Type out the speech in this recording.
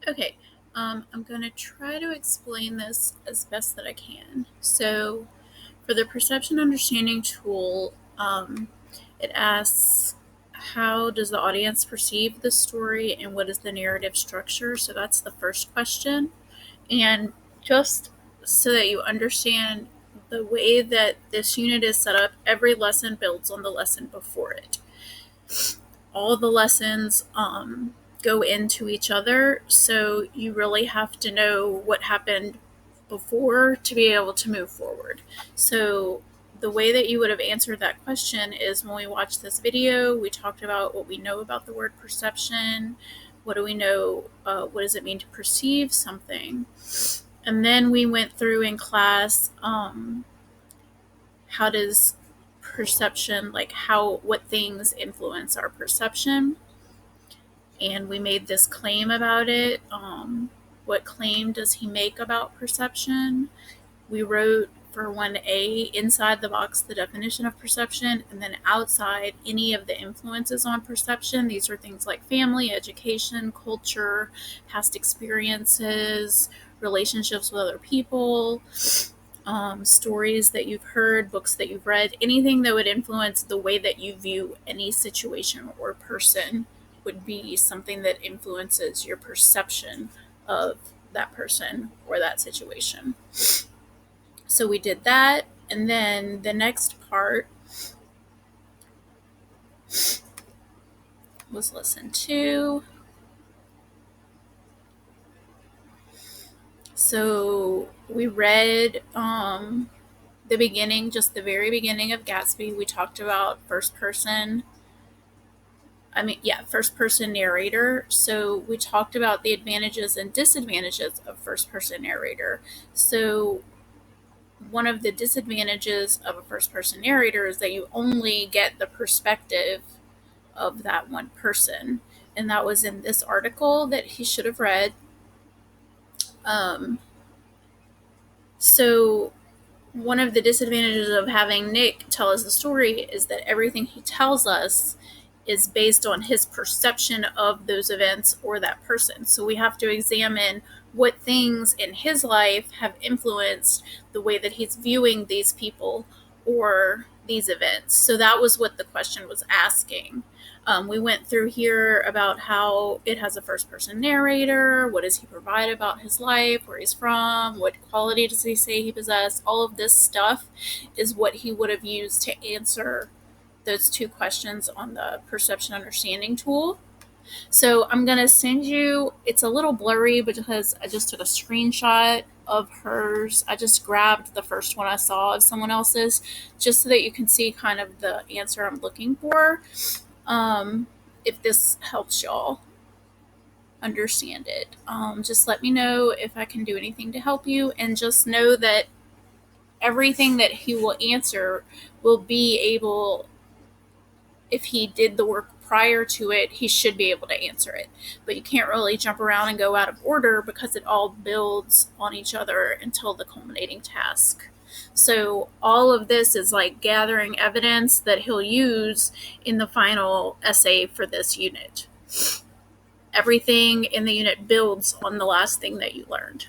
Okay, I'm going to try to explain this as best that I can. So, for the perception understanding tool, it asks how does the audience perceive the story and what is the narrative structure? So, that's the first question. And just so that you understand the way that this unit is set up, every lesson builds on the lesson before it. All the lessons go into each other, so you really have to know what happened before to be able to move forward. So the way that you would have answered that question is when we watched this video, we talked about what we know about the word perception. What do we know? What does it mean to perceive something? And then we went through in class, how does perception, like what things influence our perception? And we made this claim about it. What claim does he make about perception? We wrote for 1A inside the box the definition of perception, and then outside any of the influences on perception. These are things like family, education, culture, past experiences, relationships with other people, stories that you've heard, books that you've read, anything that would influence the way that you view any situation or person would be something that influences your perception of that person or that situation. So we did that. And then the next part was lesson 2. So we read the beginning, just the very beginning of Gatsby. We talked about first person narrator. So we talked about the advantages and disadvantages of first person narrator. So one of the disadvantages of a first person narrator is that you only get the perspective of that one person. And that was in this article that he should have read. So one of the disadvantages of having Nick tell us the story is that everything he tells us is based on his perception of those events or that person. So we have to examine what things in his life have influenced the way that he's viewing these people or these events. So that was what the question was asking. We went through here about how it has a first person narrator, what does he provide about his life, where he's from, what quality does he say he possesses. All of this stuff is what he would have used to answer those 2 questions on the perception understanding tool. So I'm going to send you, it's a little blurry because I just took a screenshot of hers. I just grabbed the first one I saw of someone else's just so that you can see kind of the answer I'm looking for. If this helps y'all understand it, just let me know if I can do anything to help you, and just know that everything that he will answer will be able, if he did the work prior to it, he should be able to answer it. But you can't really jump around and go out of order because it all builds on each other until the culminating task. So all of this is like gathering evidence that he'll use in the final essay for this unit. Everything in the unit builds on the last thing that you learned.